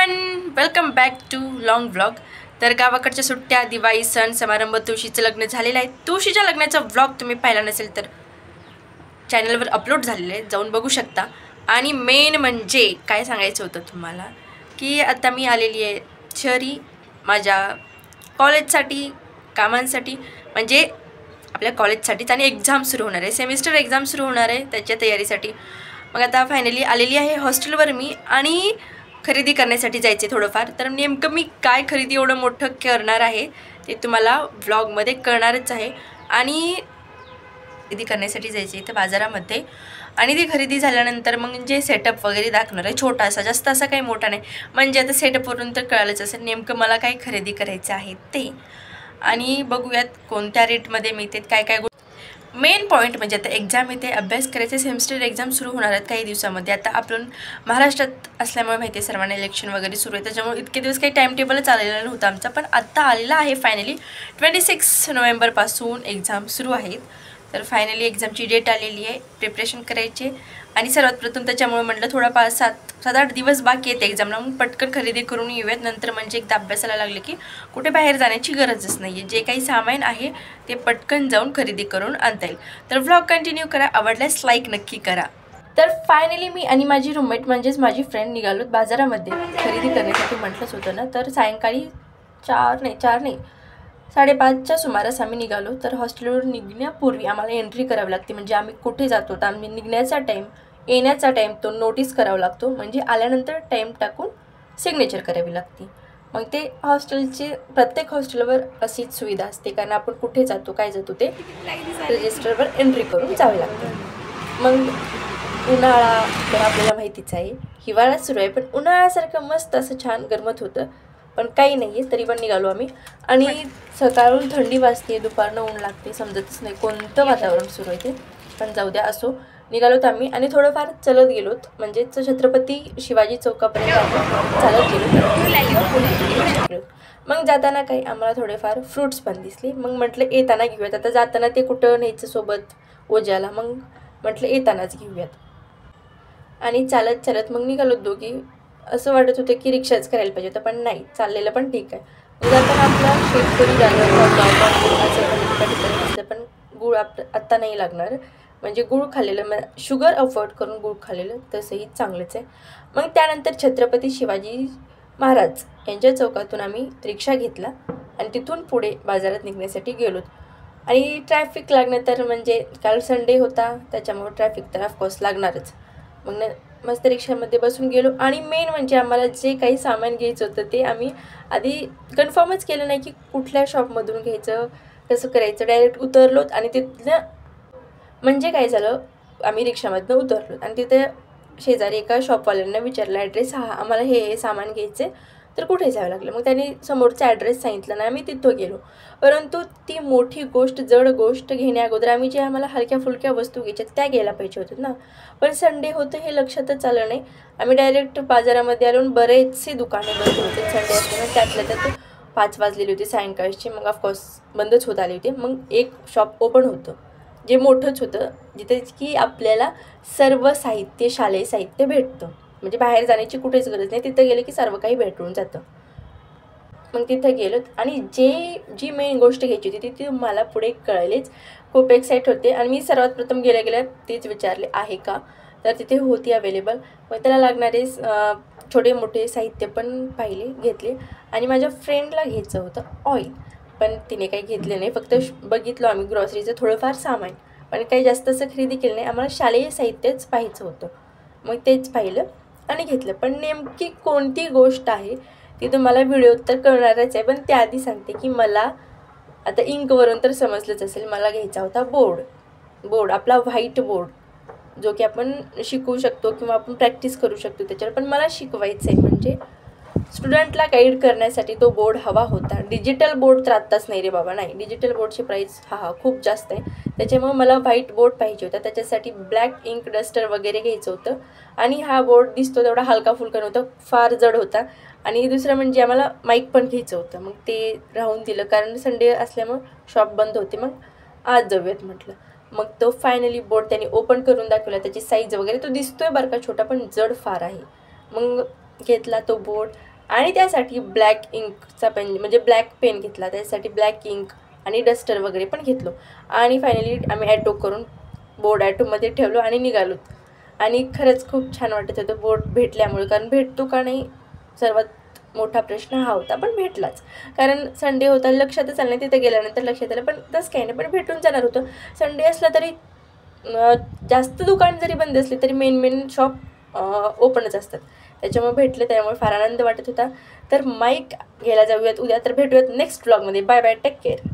Everyone, welcome back too long vlog. तर गावाकडच्या सुट्ट्या, दिवाळी, सण समारंभ, तुळशीचं लग्न झालेलं आहे. तुळशीच्या लग्नाचा व्लॉग तुम्ही पाहिला नसेल तर चॅनलवर अपलोड झालेलं आहे, जाऊन बघू शकता. आणि मेन म्हणजे काय सांगायचं होतं तुम्हाला की आता मी आलेली आहे शहरी माझ्या कॉलेजसाठी, कामांसाठी, म्हणजे आपल्या कॉलेजसाठीच. आणि एक्झाम सुरू होणार आहे, सेमिस्टर एक्झाम सुरू होणार आहे, त्याच्या तयारीसाठी. मग आता फायनली आलेली आहे हॉस्टेलवर मी. आणि खरेदी करण्यासाठी जायचे थोडंफार. तर नेमकं मी काय खरेदी एवढं मोठं करणार आहे ते तुम्हाला व्लॉगमध्ये कळणारच आहे. आणि खरेदी करण्यासाठी जायचे इथं बाजारामध्ये. आणि ती खरेदी झाल्यानंतर मग जे सेटअप वगैरे दाखवणार आहे, छोटासा, जास्त असा काही मोठा नाही. म्हणजे आता सेटअपवरून तर कळालंच असेल नेमकं मला काय खरेदी करायचं आहे ते. आणि बघूयात कोणत्या रेटमध्ये मिळते, काय काय. मेन पॉईंट म्हणजे आता एक्झाम येते, अभ्यास करायचे, सेमिस्टर एक्झाम सुरू होणार आहेत काही दिवसामध्ये. आता आपण महाराष्ट्रात असल्यामुळे माहिती आहे सर्वांना इलेक्शन वगैरे सुरू आहे, त्याच्यामुळे इतके दिवस काही टाईम टेबलच आलेलं नव्हतं आमचा. पण आत्ता आलेला आहे फायनली. 26 नोव्हेंबरपासून एक्झाम सुरू आहेत. तर फायनली एक्झामची डेट आलेली आहे, प्रिपरेशन करायचे. आणि सर्वात प्रथम त्याच्यामुळे म्हटलं थोडा 7-8 दिवस बाकी आहेत एक्झामला, मग पटकन खरेदी करून येऊयात. नंतर म्हणजे एकदा अभ्यासाला लागले की कुठे बाहेर जाण्याची गरजच नाही आहे. जे काही सामान आहे ते पटकन जाऊन खरेदी करून आणता येईल. तर व्लॉग कंटिन्यू करा, आवडल्यास लाईक नक्की करा. तर फायनली मी आणि माझी रूममेट म्हणजेच माझी फ्रेंड निघालो बाजारामध्ये खरेदी करण्यासाठी. म्हटलंच होतं ना, तर सायंकाळी 5:30च्या सुमारास आम्ही निघालो. तर हॉस्टेलवर निघण्यापूर्वी आम्हाला एंट्री करावी लागते. म्हणजे आम्ही कुठे जातो तर आम्ही निघण्याचा टाईम, येण्याचा टाईम तो नोटीस करावा लागतो. म्हणजे आल्यानंतर टाईम टाकून सिग्नेचर करावी लागते. मग ते प्रत्येक हॉस्टेलवर अशीच सुविधा असते, कारण आपण कुठे जातो, काय जातो ते रजिस्टरवर एंट्री करून जावे लागते. मग उन्हाळा तर आपल्याला माहितीच आहे, हिवाळा सुरू आहे, पण उन्हाळ्यासारखं मस्त असं छान गरमत होतं. पण काही नाही आहे, तरी पण निघालो आम्ही. आणि सकाळून थंडी वाजते, दुपारनं ऊन लागते, समजतच नाही कोणतं वातावरण सुरू आहे ते. पण जाऊ द्या, असो, निघालोत आम्ही. आणि थोडंफार चलत गेलोत, म्हणजेच छत्रपती शिवाजी चौकापर्यंत चालत गेलो. मग जाताना काही आम्हाला थोडेफार फ्रूट्स पण दिसले. मग म्हटलं येताना घेऊयात. आता जाताना ते कुठं न्यायचं सोबत ओझ्याला, मग म्हटलं येतानाच घेऊयात. आणि चालत चालत मग निघालो दोघी. असं वाटत होतं की रिक्षाच करायला पाहिजे होतं, पण नाही, चाललेलं पण ठीक आहे. जाताना आपला शेतकरी असं पण गूळ आत्ता नाही लागणार. म्हणजे गूळ खाल्लेलं, शुगर अफोर्ड करून गूळ खाल्लेलं तसंही चांगलंच आहे. मग त्यानंतर छत्रपती शिवाजी महाराज यांच्या चौकातून आम्ही रिक्षा घेतला आणि तिथून पुढे बाजारात निघण्यासाठी गेलो. आणि ट्रॅफिक लागणं तर म्हणजे काल संडे होता, त्याच्यामुळे ट्रॅफिक तर ऑफकोर्स लागणारच. मग मस्त रिक्षामध्ये बसून गेलो. आणि मेन म्हणजे आम्हाला जे काही सामान घ्यायचं होतं ते आम्ही आधी कन्फर्मच केलं नाही की कुठल्या शॉपमधून घ्यायचं, कसं करायचं. डायरेक्ट उतरलोत आणि तिथलं म्हणजे काय झालं, आम्ही रिक्षामधनं उतरलो आणि तिथे शेजारी एका शॉपवाल्यांना विचारलं ॲड्रेस, आम्हाला हे सामान घ्यायचं आहे, तर कुठे जावं लागलं. मग त्यांनी समोरचा ॲड्रेस सांगितलं ना, आम्ही तिथं गेलो. परंतु ती मोठी गोष्ट, जड गोष्ट घेण्याअगोदर आम्ही जे आम्हाला हलक्या फुलक्या वस्तू घ्यायच्या त्या घ्यायला पाहिजे होत्या ना. पण संडे होतं हे लक्षातच आलं नाही. आम्ही डायरेक्ट बाजारामध्ये आलो. बरेचसे दुकाने बंद होते संडे असल्यामुळे. त्यातल्या त्यात 5 वाजलेले होते सायंकाळचे. मग ऑफकोर्स बंदच होत आले होते. मग एक शॉप ओपन होतं, जे मोठंच होतं, जिथे की आपल्याला सर्व साहित्य, शालेय साहित्य भेटतं. म्हणजे बाहेर जाण्याची कुठेच गरज नाही, तिथं गेलं की सर्व काही भेटून जातं. मग तिथं गेलो आणि जी मेन गोष्ट घ्यायची होती ती मला पुढे कळलेच. खूप एक्साईट होते. आणि मी सर्वात प्रथम गेल्या तेच विचारले आहे का, तर तिथे होती अवेलेबल. मग त्याला लागणारे छोटे मोठे साहित्य पण पाहिले, घेतले. आणि माझ्या फ्रेंडला घ्यायचं होतं ऑइल, पण तिने काही घेतले नाही. फक्त बघितलं आम्ही ग्रॉसरीचं थोडंफार सामान, पण काही जास्त असं खरेदी केलं नाही. आम्हाला शालेय साहित्यच पाहायचं होतं. मग तेच पाहिलं आणि घेतलं. पण नेमकी कोणती गोष्ट आहे ती तुम्हाला व्हिडिओत तर कळणारच आहे. पण त्याआधी सांगते की मला आता इंकवरून तर समजलंच असेल, मला घ्यायचा होता बोर्ड, आपला व्हाईट बोर्ड, जो की आपण शिकवू शकतो किंवा आपण प्रॅक्टिस करू शकतो त्याच्यावर. पण मला शिकवायचं आहे, म्हणजे स्टुडंटला गाईड करण्यासाठी तो बोर्ड हवा होता. डिजिटल बोर्ड तर आत्ताच नाही रे बाबा, नाही. डिजिटल बोर्डची प्राईस खूप जास्त आहे. त्याच्यामुळे मला व्हाईट बोर्ड पाहिजे होता. त्याच्यासाठी ब्लॅक इंक डस्टर वगैरे घ्यायचं होतं. आणि हा बोर्ड दिसतो तेवढा हलका फुलका नव्हता, फार जड होता. आणि दुसरं म्हणजे आम्हाला माईक पण घ्यायचं होतं. मग ते राहून दिलं, कारण संडे असल्यामुळं शॉप बंद होते. मग आज जाऊयात म्हटलं. मग तो फायनली बोर्ड त्यांनी ओपन करून दाखवला. त्याची साईज वगैरे तो दिसतोय बरं का छोटा, पण जड फार आहे. मग घेतला तो बोर्ड आणि त्यासाठी ब्लॅक इंकचा पेन म्हणजे ब्लॅक पेन घेतला, त्यासाठी ब्लॅक इंक आणि डस्टर वगैरे पण घेतलो. आणि फायनली आम्ही ॲटो करून बोर्ड ॲटोमध्ये ठेवलो आणि निघालो. आणि खरंच खूप छान वाटत होतं बोर्ड भेटल्यामुळे, कारण भेटतो का नाही सर्वात मोठा प्रश्न हा होता, पण भेटलाच. कारण संडे होता, लक्षातच आलं नाही, तिथे गेल्यानंतर लक्षात आलं, पण तसं काही नाही, पण भेटून जाणार होतं. संडे असला तरी जास्त दुकान जरी बंद असली तरी मेन शॉप ओपनच असतात, त्याच्यामुळे भेटले, त्यामुळे फार आनंद वाटत होता. तर माईक घ्यायला जाऊयात उद्या, तर भेटूयात नेक्स्ट व्लॉगमध्ये. Bye bye, take care.